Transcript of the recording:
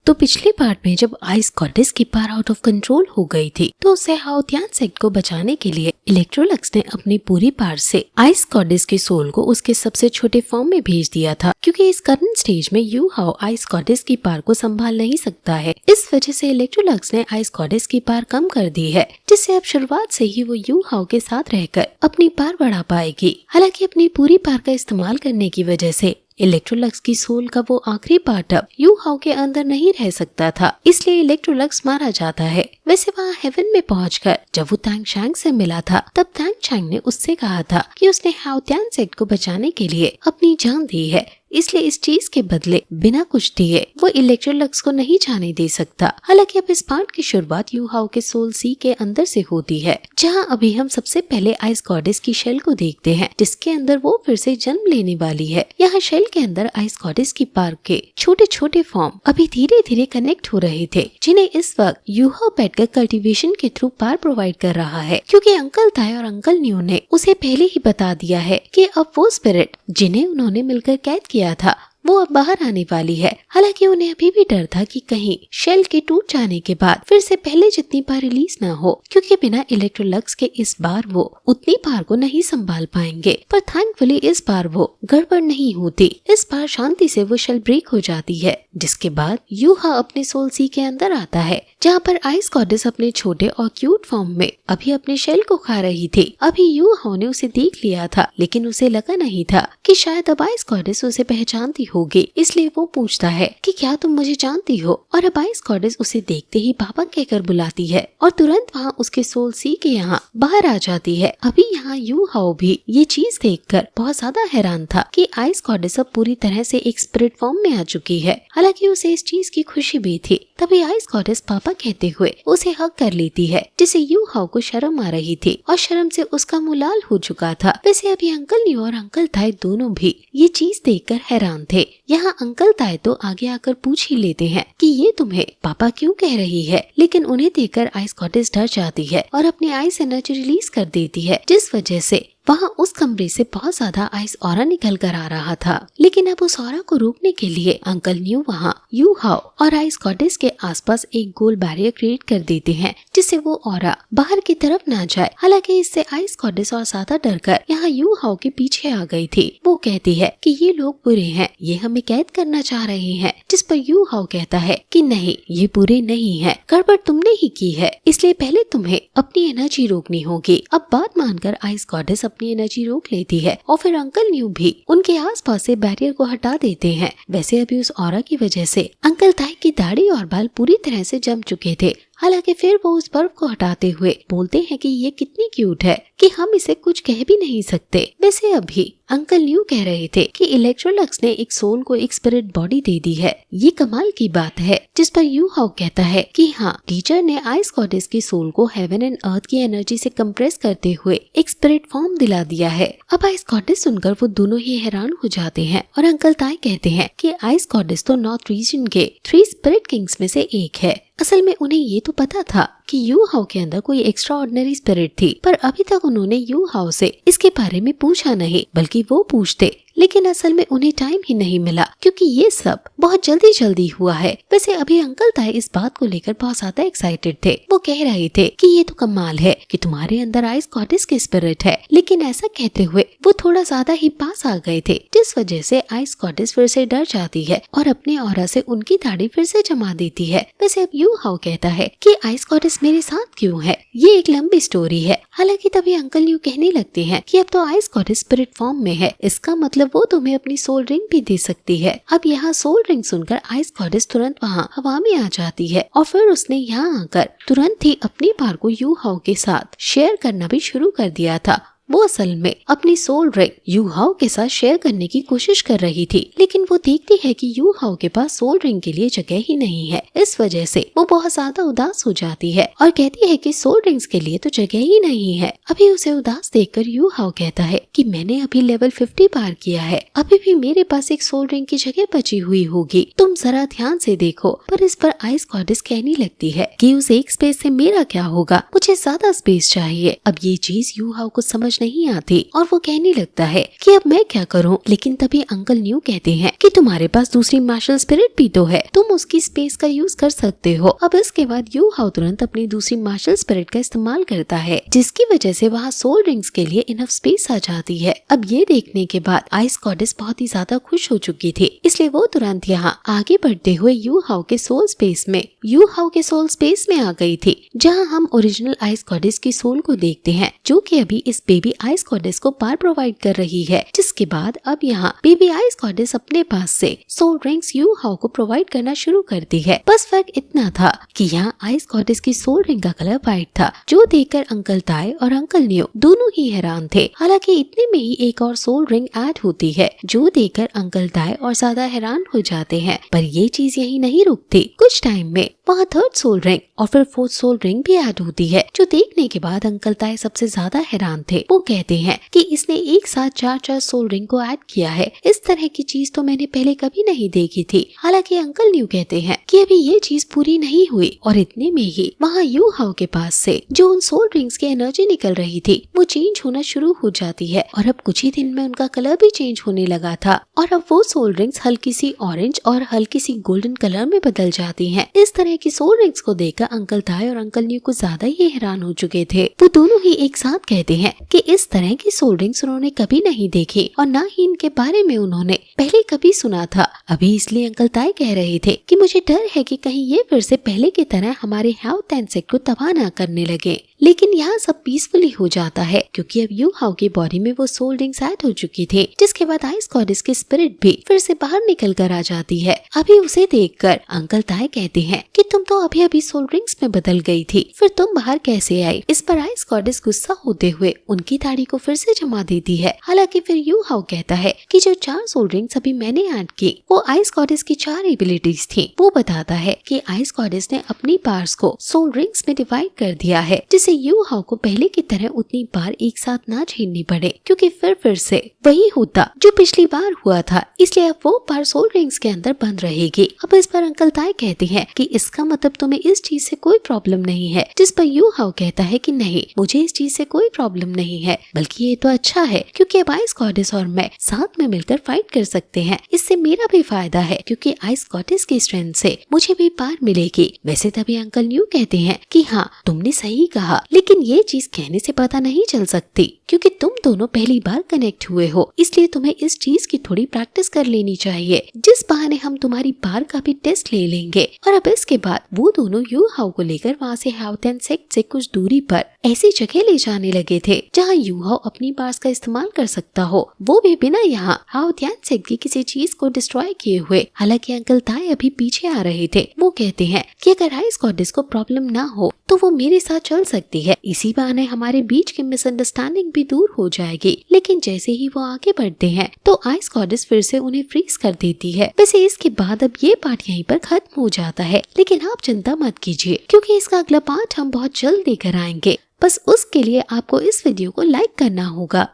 तो पिछले पार्ट में जब आइस गॉडेस की पावर आउट ऑफ कंट्रोल हो गई थी तो उसे हाओ तियान सेट को बचाने के लिए इलेक्ट्रोलक्स ने अपनी पूरी पावर से आइस गॉडेस के सोल को उसके सबसे छोटे फॉर्म में भेज दिया था, क्योंकि इस करंट स्टेज में यू हाओ आइस गॉडेस की पावर को संभाल नहीं सकता है। इस वजह से इलेक्ट्रोलक्स ने आइस गॉडेस की पावर कम कर दी है, जिससे अब शुरुआत से ही वो यू हाओ के साथ रहकर अपनी पावर बढ़ा पाएगी। हालांकि अपनी पूरी पावर का इस्तेमाल करने की वजह से इलेक्ट्रोलक्स की सोल का वो आखिरी पार्ट अब यू हाओ के अंदर नहीं रह सकता था, इसलिए इलेक्ट्रोलक्स मारा जाता है। वैसे वहाँ हेवन में पहुंचकर जब वो तांग चैंग से मिला था तब तांग चैंग ने उससे कहा था कि उसने हाओ तियान सेट को बचाने के लिए अपनी जान दी है, इसलिए इस चीज के बदले बिना कुछ दिए वो इलेक्ट्रोलक्स को नहीं जाने दे सकता। हालांकि अब इस पार्ट की शुरुआत यू हाओ के सोल सी के अंदर से होती है, जहां अभी हम सबसे पहले आइस गॉडेस की शेल को देखते हैं, जिसके अंदर वो फिर से जन्म लेने वाली है। यहाँ शेल के अंदर आइस गॉडेस की पावर के छोटे छोटे फॉर्म अभी धीरे धीरे कनेक्ट हो रहे थे, जिन्हें इस वक्त यू हाओ पेट कल्टीवेशन के थ्रू पावर प्रोवाइड कर रहा है, क्योंकि अंकल ताई और अंकल न्यू ने उसे पहले ही बता दिया है कि अब वो स्पिरिट जिन्हें उन्होंने मिलकर कैद किया था वो अब बाहर आने वाली है। हालांकि उन्हें अभी भी डर था कि कहीं शेल के टूट जाने के बाद फिर से पहले जितनी पावर रिलीज न हो, क्योंकि बिना इलेक्ट्रोलक्स के इस बार वो उतनी पावर को नहीं संभाल पाएंगे। पर थैंकफुली इस बार वो गड़बड़ नहीं होती। इस बार शांति से वो शेल ब्रेक हो जाती है, जिसके बाद यू हाओ अपने सोल सी के अंदर आता है, जहाँ पर आइस गॉडेस अपने छोटे और क्यूट फॉर्म में अभी अपने शेल को खा रही थी। अभी यू हाओ ने उसे देख लिया था, लेकिन उसे लगा नहीं था कि शायद अब आइस गॉडेस उसे पहचानती होगी, इसलिए वो पूछता है कि क्या तुम मुझे जानती हो। और अब आइस गॉडेस उसे देखते ही पापा कहकर बुलाती है और तुरंत वहाँ उसके सोल सी के यहाँ बाहर आ जाती है। अभी यहाँ यू हाओ भी ये चीज देखकर बहुत ज्यादा हैरान था कि आइस गॉडेस अब पूरी तरह से एक स्पिरिट फॉर्म में आ चुकी है। हालांकि उसे इस चीज की खुशी भी थी। तभी आइस गॉडेस पापा कहते हुए उसे हग कर लेती है, जिसे यू हाओ को शर्म आ रही थी और शर्म से उसका मुंह लाल हो चुका था। वैसे अभी अंकल न्यू और अंकल ताई दोनों भी ये चीज देखकर हैरान थे। यहाँ अंकल ताई तो आगे आकर पूछ ही लेते हैं कि ये तुम्हें पापा क्यों कह रही है, लेकिन उन्हें देखकर आइस गॉडेस डर जाती है और अपनी आइस एनर्जी रिलीज कर देती है, जिस वजह से वहाँ उस कमरे से बहुत ज्यादा आइस ऑरा निकल कर आ रहा था। लेकिन अब उस ऑरा को रोकने के लिए अंकल न्यू वहाँ यू हाओ और आइस गॉडेस के आसपास एक गोल बैरियर क्रिएट कर देते हैं, जिससे वो ऑरा बाहर की तरफ ना जाए। हालांकि इससे आइस गॉडेस और ज्यादा डरकर यहाँ यू हाओ के पीछे आ गई थी। वो कहती है कि ये लोग बुरे हैं, ये हमें कैद करना चाह रहे हैं, जिस पर यू हाओ कहता है कि नहीं, ये बुरे नहीं है, गड़बड़ तुमने ही की है, इसलिए पहले तुम्हें अपनी एनर्जी रोकनी होगी। अब बात मानकर आइस गॉडेस अपनी एनर्जी रोक लेती है और फिर अंकल न्यू भी उनके आसपास से बैरियर को हटा देते हैं। वैसे अभी उस ऑरा की वजह से अंकल ताई की दाढ़ी और बाल पूरी तरह से जम चुके थे। हालांकि फिर वो उस बर्फ को हटाते हुए बोलते हैं कि ये कितनी क्यूट है कि हम इसे कुछ कह भी नहीं सकते। वैसे अभी अंकल न्यू कह रहे थे कि इलेक्ट्रोलक्स ने एक सोल को एक स्पिरिट बॉडी दे दी है, ये कमाल की बात है। जिस पर यू हाओ कहता है कि हाँ, टीचर ने आइस गॉडेस की सोल को हेवन एंड अर्थ की एनर्जी से कंप्रेस करते हुए एक स्पिरिट फॉर्म दिला दिया है। अब आइस गॉडेस सुनकर वो दोनों ही हैरान हो जाते हैं और अंकल ताई कहते हैं कि आइस गॉडेस तो नॉर्थ रीजन के 3 स्पिरिट किंग्स में से एक है। असल में उन्हें ये तो पता था कि यू हाओ के अंदर कोई एक्स्ट्रा ऑर्डिनरी स्पिरिट थी, पर अभी तक उन्होंने यू हाओ से इसके बारे में पूछा नहीं, बल्कि वो पूछते, लेकिन असल में उन्हें टाइम ही नहीं मिला, क्योंकि ये सब बहुत जल्दी जल्दी हुआ है। वैसे अभी अंकल ताई इस बात को लेकर बहुत ज्यादा एक्साइटेड थे। वो कह रहे थे कि ये तो कमाल है कि तुम्हारे अंदर आइस गॉडेस की स्पिरिट है, लेकिन ऐसा कहते हुए वो थोड़ा ज्यादा ही पास आ गए थे, जिस वजह से आइस गॉडेस फिर से डर जाती है और अपने ऑरा से उनकी दाढ़ी फिर से जमा देती है। वैसे अब यू हाओ कहता है कि आइस गॉडेस मेरे साथ क्यों है, ये एक लंबी स्टोरी है। हालांकि तभी अंकल न्यू कहने लगते हैं कि अब तो आइस गॉडेस स्पिरिट फॉर्म में है, इसका मतलब वो तुम्हें अपनी सोल रिंग भी दे सकती है। अब यहाँ सोल रिंग सुनकर आइस गॉडेस तुरंत वहाँ हवा में आ जाती है और फिर उसने यहाँ आकर तुरंत ही अपनी पावर को यू हाओ के साथ शेयर करना भी शुरू कर दिया था। वो असल में अपनी सोल रिंग यू हाओ के साथ शेयर करने की कोशिश कर रही थी, लेकिन वो देखती है कि यू हाओ के पास सोल रिंग के लिए जगह ही नहीं है। इस वजह से वो बहुत ज्यादा उदास हो जाती है और कहती है कि सोल रिंग्स के लिए तो जगह ही नहीं है। अभी उसे उदास देखकर यू हाओ कहता है कि मैंने अभी लेवल 50 पार किया है, अभी भी मेरे पास एक सोल रिंग की जगह बची हुई होगी, तुम जरा ध्यान से देखो। पर इस पर आइस गॉडेस कहने लगती है कि उस एक स्पेस से मेरा क्या होगा, मुझे ज्यादा स्पेस चाहिए। अब ये चीज यू हाओ को समझ नहीं आती और वो कहने लगता है कि अब मैं क्या करूं। लेकिन तभी अंकल न्यू कहते हैं कि तुम्हारे पास दूसरी मार्शल स्पिरिट भी तो है, तुम उसकी स्पेस का यूज कर सकते हो। अब इसके बाद यू हाउ तुरंत अपनी दूसरी मार्शल स्पिरिट का इस्तेमाल करता है, जिसकी वजह से वहाँ सोल रिंग्स के लिए इनफ स्पेस आ जाती है। अब ये देखने के बाद आइस गॉडेस बहुत ही ज्यादा खुश हो चुकी थी, इसलिए वो तुरंत यहाँ आगे बढ़ते हुए यू हाउ के सोल स्पेस में आ गई थी, जहाँ हम ओरिजिनल आइस गॉडेस की सोल को देखते हैं, जो कि अभी इस बेबी आइस गॉडेस को पार प्रोवाइड कर रही है। जिसके बाद अब यहाँ बेबी आइस गॉडेस अपने पास से सोल रिंग्स यू हाउ को प्रोवाइड करना शुरू करती है। बस फर्क इतना था कि यहाँ आइस गॉडेस की सोल रिंग का कलर व्हाइट था, जो देखकर अंकल ताई और अंकल न्यू दोनों ही हैरान थे। हालांकि इतने में ही एक और सोल रिंग ऐड होती है, जो देखकर अंकल ताई और ज्यादा हैरान हो जाते हैं। पर ये चीज यही नहीं रुकती, कुछ टाइम में वहाँ थर्ड सोल रिंग और फिर फोर्थ सोल रिंग भी ऐड होती है, जो देखने के बाद अंकल ताई सबसे ज्यादा हैरान थे। वो कहते हैं कि इसने एक साथ 4 सोल रिंग को ऐड किया है, इस तरह की चीज तो मैंने पहले कभी नहीं देखी थी। हालांकि अंकल न्यू कहते हैं कि अभी ये चीज पूरी नहीं हुई और इतने में ही वहाँ यू हाउ के पास से जो उन सोल रिंग्स की एनर्जी निकल रही थी वो चेंज होना शुरू हो जाती है और अब कुछ ही दिन में उनका कलर भी चेंज होने लगा था और अब वो सोल रिंग्स हल्की सी ऑरेंज और हल्की सी गोल्डन कलर में बदल जाती हैं। इस तरह की सोल रिंग्स को देखकर अंकल ताई और अंकल न्यू कुछ ज्यादा ही हैरान हो चुके थे। वो दोनों ही एक साथ कहते हैं कि इस तरह की सोल रिंग्स उन्होंने कभी नहीं देखी और न ही इनके बारे में उन्होंने पहले कभी सुना था। अभी इसलिए अंकल ताई कह रहे थे कि मुझे डर है कि कहीं ये फिर से पहले की तरह हमारे हेल्थ एंड सेक्ट को तबाह न करने लगे। लेकिन यहाँ सब पीसफुली हो जाता है, क्योंकि अब यू हाउ की बॉडी में वो सोल रिंग्स ऐड हो चुकी थी, जिसके बाद आइस गॉडेस की स्पिरिट भी फिर से बाहर निकल कर आ जाती है। अभी उसे देखकर अंकल ताई कहते हैं कि तुम तो अभी अभी सोल रिंग्स में बदल गई थी, फिर तुम बाहर कैसे आई। इस पर आइस गॉडेस गुस्सा होते हुए उनकी दाढ़ी को फिर से जमा देती है। हालांकि फिर यू हाउ कहता है कि जो 4 सोल रिंग्स अभी मैंने ऐड की वो आइस गॉडेस की 4 एबिलिटीज थी। वो बताता है कि आइस गॉडेस ने अपनी पावर्स को सोल रिंग्स में डिवाइड कर दिया है, जिससे यू हाउ को पहले की तरह उतनी बार एक साथ ना झेलनी पड़े, क्योंकि फिर से वही होता जो पिछली बार हुआ था। इसलिए अब वो पार सोल रिंग्स के अंदर बंद रहेगी। अब इस पर अंकल ताई कहते हैं कि इसका मतलब तुम्हें इस चीज से कोई प्रॉब्लम नहीं है, जिस पर यू हाउ कहता है कि नहीं, मुझे इस चीज से कोई प्रॉब्लम नहीं है, बल्कि ये तो अच्छा है क्योंकि अब आइस गॉडेस और मैं साथ में मिलकर फाइट कर सकते हैं। इससे मेरा भी फायदा है क्योंकि आइस गॉडेस की स्ट्रेंथ से मुझे भी पार मिलेगी। वैसे तभी अंकल न्यू कहते हैं कि हाँ, तुमने सही कहा, लेकिन ये चीज कहने से पता नहीं चल सकती क्योंकि तुम दोनों पहली बार कनेक्ट हुए हो, इसलिए तुम्हें इस चीज की थोड़ी प्रैक्टिस कर लेनी चाहिए, जिस बहाने हम तुम्हारी पार का भी टेस्ट ले लेंगे। और अब इसके बाद वो दोनों यू हाउ को लेकर वहाँ से हेल्थ एंड सेक्ट से कुछ दूरी पर ऐसी जगह ले जाने लगे थे जहाँ यू हाउ अपनी पार्स का इस्तेमाल कर सकता हो, वो भी बिना यहाँ हेल्थ एंड सेक्ट की किसी चीज को डिस्ट्रॉय किए हुए। हालांकि अंकल ताई अभी पीछे आ रहे थे। वो कहते हैं कि अगर आइस गॉडेस को प्रॉब्लम ना हो तो वो मेरे साथ चल सकती है, इसी बहाने हमारे बीच की मिसअंडरस्टैंडिंग भी दूर हो जाएगी। लेकिन जैसे ही वो आगे बढ़ते हैं तो आइस गॉडेस फिर से उन्हें फ्रीज कर देती है। वैसे इसके बाद अब ये पार्ट यहीं पर खत्म हो जाता है, लेकिन आप चिंता मत कीजिए क्योंकि इसका अगला पार्ट हम बहुत जल्द लेकर आएंगे। बस उसके लिए आपको इस वीडियो को लाइक करना होगा।